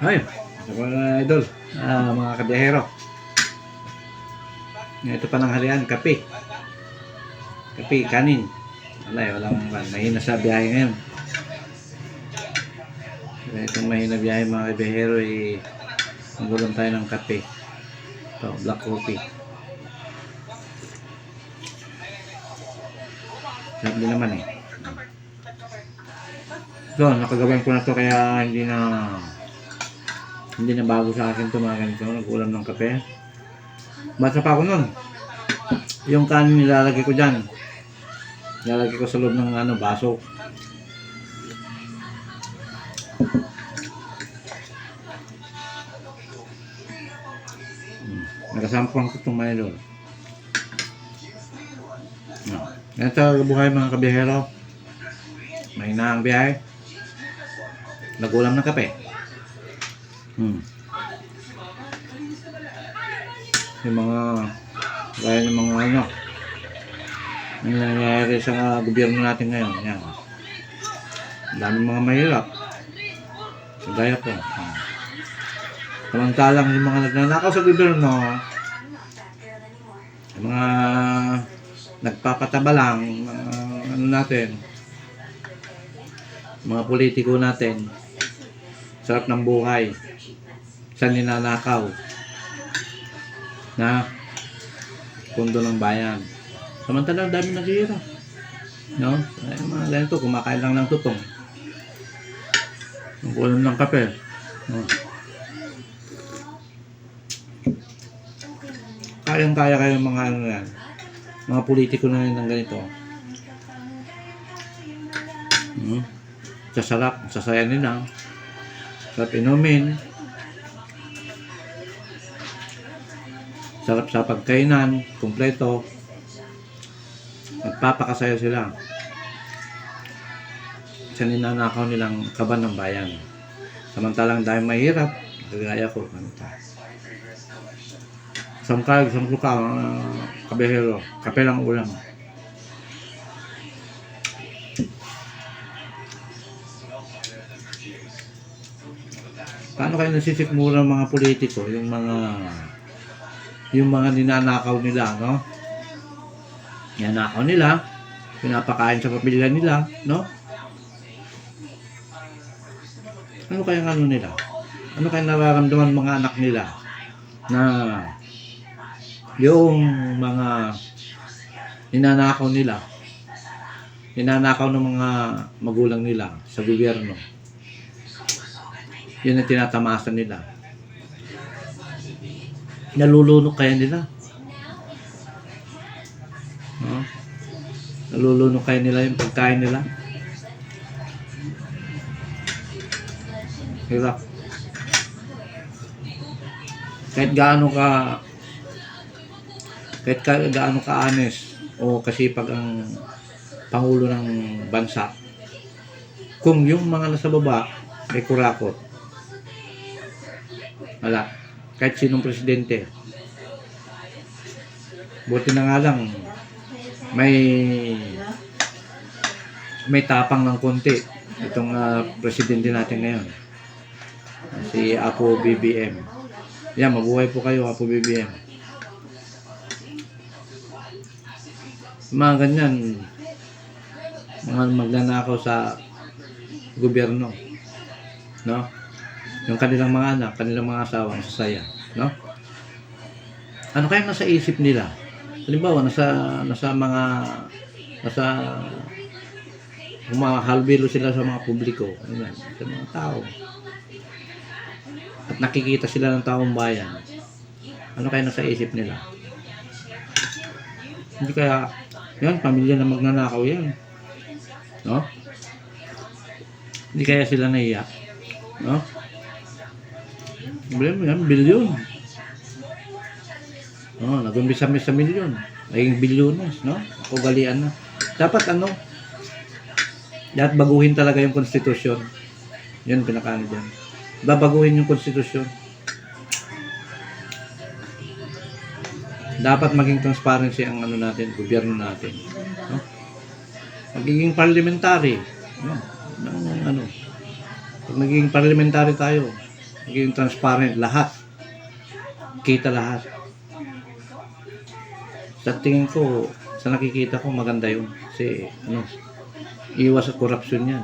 Ay, ito mga idol, mga kabiyahero. Ito pa ng halian, kape. Kape, kanin. Walang mahina sa biyahe ngayon. Itong mahina biyahe mga kabiyahero, manggulang tayo ng kape. Ito, black coffee. Sarap din naman eh. Ito, nakagawin ko na to kaya hindi na bago sa akin ito mga ganito. Nag-ulam ng kape. Basta pa ako nun. Yung kanin nilalagay ko dyan. Nilalagay ko sa loob ng baso. Nakasampang ko itong may doon. Ganito buhay mga kabiyahero. Mahina ang biyahe. Nag-ulam ng kape. Yung mga gaya ng mga ang nangyayari sa gobyerno natin ngayon. Yan. Daming mga mahirap. Gaya ko. Samantalang yung mga nagnanakaw sa gobyerno, yung mga nagpapataba lang, natin, mga politiko natin, sarap ng buhay, sa ninanakaw na pundo ng bayan. Samantalang dami naghihirap. No? Ay, mga ganito, kumakain lang ng tutong. Ang ulam ng kape. No? Kayang-kaya kayo mga yan, mga politiko na rin ng ganito. Sasarap, sasayanin na. Sarap inumin. Sarap sa pagkainan, kumpleto. Magpapakasaya sila. Sa ninanakaw nilang kaban ng bayan. Samantalang dahil mahirap, kagaya ko. Samkag, samsuka, kabihero. Kape lang ulam. Paano kayo nasisikmura ng mga politiko, yung mga ninanakaw nila, no? Ninanakaw nila, pinapakain sa pamilya nila, no? Ano kaya nila? Ano kaya nararamdaman mga anak nila na yung mga ninanakaw nila, ninanakaw ng mga magulang nila sa gobyerno? Yun ang tinatamasa nila. Nalulunok kaya nila? No? Nalulunok kaya nila yung pagkain nila? Hirap. Kahit gaano ka honest o kasipag ang Pangulo ng bansa, kung yung mga nasa baba may kurakot, wala. Kahit sinong presidente. Buti na nga lang may tapang ng konti itong presidente natin ngayon. Si Apo BBM. Yan, mabuhay po kayo, Apo BBM. Mga ganyan, mga magnanakaw sa gobyerno, no? Yung kanilang mga anak, kanilang mga asawa, sasaya, no? Ano kaya nasa isip nila? Halimbawa, nasa humahalbilo sila sa mga publiko, ayan, sa mga tao. At nakikita sila ng taong bayan. Ano kaya nasa isip nila? Hindi kaya, yan, pamilya na magnanakaw yan, no? Hindi kaya sila naiyak, no? Problema yan, bilyon. Nag-umpisa sa milyon. Naging bilyones, no? Ugalian na. Dapat dapat baguhin talaga yung konstitusyon. Yun pinakaano dyan. Babaguhin yung konstitusyon. Dapat maging transparency ang natin, gobyerno natin. No? Magiging parliamentary. Pag naging parliamentary tayo, Maging transparent lahat. Kita lahat. Sa tingin ko, sa nakikita ko, maganda yun. Kasi, iwas sa corruption yan.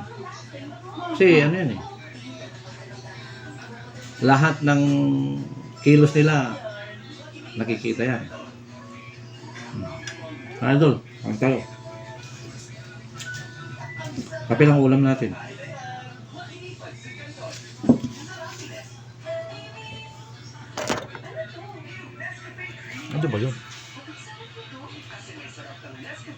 Kasi, yan eh. Lahat ng kilos nila, nakikita yan. Idol, ang tayo. Kape lang ulam natin. Ano ba yun?